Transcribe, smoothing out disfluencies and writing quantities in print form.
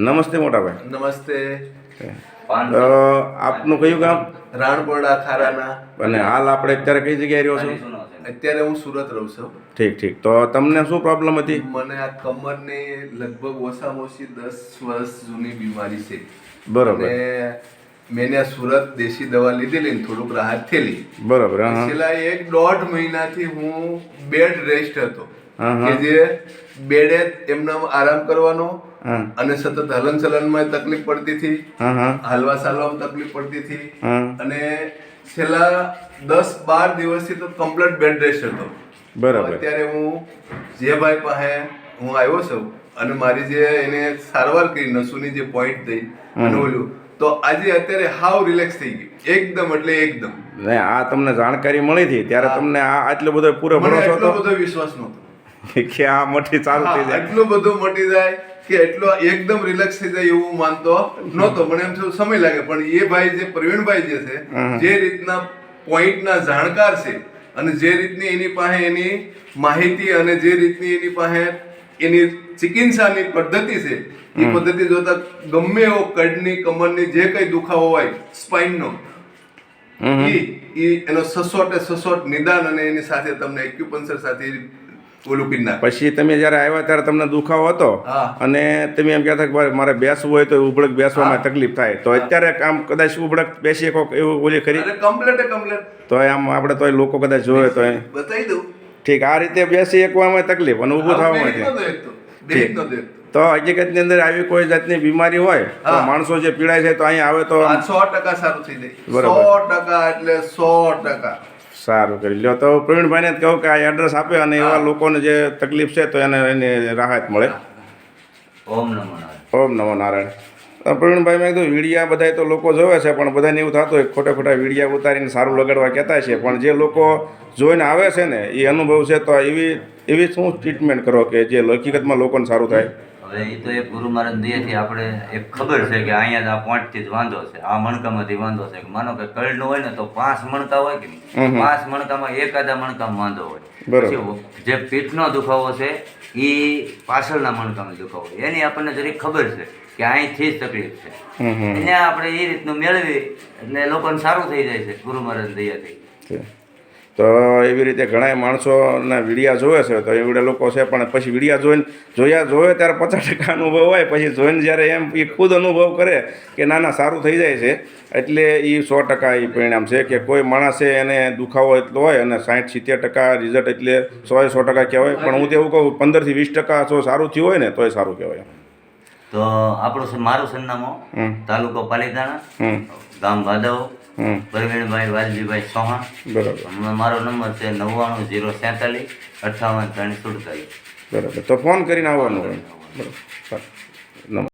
નમસ્તે મોટાભાઈ. નમસ્તે. આપનું કયું ગામ? રાણપોરડા ખારાના. અને હાલ આપણે અત્યારે કઈ જગ્યાએ રહ્યો છો? અત્યારે હું સુરત રહું છું. ઠીક ઠીક. તો તમને શું પ્રોબ્લેમ હતી? મને આ કમરની લગભગ ઓછામાં ઓછી 10 વર્ષ જૂની બીમારી છે. બરોબર. મેં સુરત દેશી દવા લીધેલી ને થોડુંક રાહત થયેલી. બરોબર. છેલ્લા 1.5 મહિનાથી હું બેડ રેસ્ટ હતો, કે જે બેડે એમના આરામ કરવાનો અને સતત હલન ચલનમાં તકલીફ પડતી હતી, હાલવા ચાલવામાં તકલીફ પડતી હતી, અને છેલ્લા 10-12 દિવસથી તો કમ્પ્લીટ બેડ રેસ્ટ હતો. બરાબર. અત્યારે હું જે ભાઈ પાસે હું આવ્યો છું અને મારી જે એને સારવાર કરી નસુની જે પોઈન્ટ થઈ અને ઓલું, તો આજે અત્યારે હાવ રિલેક્સ થઈ ગયું એકદમ, એટલે એકદમ. આ તમને જાણકારી મળી હતી ત્યારે તમને આ આટલો બધો પૂરો ભરોસો હતો? એટલો બધો વિશ્વાસ નહોતો કે આ મટી ચાલુ થઈ જાય, એટલું બધું મટી જાય કે એટલો એકદમ રિલેક્સ થઈ જાય એવું માનતો નહોતો. મને એમ થયું સમય લાગે, પણ એ ભાઈ જે પ્રવીણભાઈ જે છે, જે રીતના પોઈન્ટના જાણકાર છે અને જે રીતની એની પાસે એની માહિતી અને જે રીતની એની પાસે એની ચિકિત્સાની પદ્ધતિ છે, એ પદ્ધતિ જોતા ગમે એવો કડની કમરની જે કઈ દુખાવો હોય સ્પાઇનનો, એનો સચોટ નિદાન અને એની સાથે તમને એક્યુપંક્ચર સાથે ઓલું કરી નાખે. પછી તમે જયારે આવ્યા ત્યારે તમને દુખાવો હતો અને તમે એમ કહેતા કે મારે બેસવું હોય તો ઉભળક બેસવામાં તકલીફ થાય, તો અત્યારે આમ કદાચ ઉભળક બેસી શકો એવું ઓલી ખરી? કમ્પ્લેટ. તો આમ આપણે તો લોકો કદાચ જોવે તો બતાવી દઉં. ઠીક. આ રીતે બેસી શકવામાં તકલીફ અને ઊભું થવામાં. તો હકીકતની અંદર આવી કોઈ જાતની બીમારી હોય તો માણસો જે પીડાય છે તો અહીંયા આવે તો 100% સારું થઈ જાય. બરાબર. 100% એટલે 100%. સારું કરી લ્યો. તો પ્રવીણભાઈને જ કહું કે આ એડ્રેસ આપે અને એવા લોકોને જે તકલીફ છે તો એને એની રાહત મળે. ઓમ નમો નારાયણ. પ્રવીણભાઈ મેં કીધું વિડીયા બધા તો લોકો જોવે છે, પણ બધાને એવું થતું હોય ખોટા ખોટા વિડીયા ઉતારીને સારું લગાડવા કહેતા છે, પણ જે લોકો જોઈને આવે છે ને એ અનુભવ છે, તો એવી શું ટ્રીટમેન્ટ કરો કે જે હકીકતમાં લોકોને સારું થાય? હવે એ તો એક ગુરુ મહારાજ દયાથી આપણે એક ખબર છે કે અહીંયા આ પોઈન્ટથી જ વાંધો છે, આ મણકામાંથી વાંધો છે. માનો કે કળનું હોય ને તો 5 મણકા હોય કે નહીં, 5 મણકામાં એકાદા મણકામાં વાંધો હોય. પછી જે પીઠનો દુખાવો છે એ પાછળના મણકામાં દુખાવો હોય, એની આપણને જરીક ખબર છે કે અહીંથી જ તકલીફ છે. એને આપણે એ રીતનું મેળવી એટલે લોકોને સારું થઈ જાય છે ગુરુ મહારાજ દયાથી. તો એવી રીતે ઘણા માણસોના વિડીયા જોવે છે, તો એવડે લોકો છે, પણ પછી વિડીયા જોવે ત્યારે 50% અનુભવ હોય, પછી જોઈને જ્યારે એમ એ ખુદ અનુભવ કરે કે ના સારું થઈ જાય છે, એટલે એ 100% એ પરિણામ છે કે કોઈ માણસે એને દુખાવો એટલો હોય અને 60-70% રિઝલ્ટ એટલે 100% કહેવાય. પણ હું તો એવું કહું 15 થી 20% જો સારું થયું હોય ને તો એ સારું કહેવાય. તો આપણું મારું સરનામું તાલુકો પાલીતાણા, ગામ ભાદવ, પ્રવીણભાઈ વાલજીભાઈ ચૌહાણ. બરાબર. મારો નંબર છે 99 047 58 347. બરાબર. તો ફોન કરીને આવવાનું હોય. બરાબર.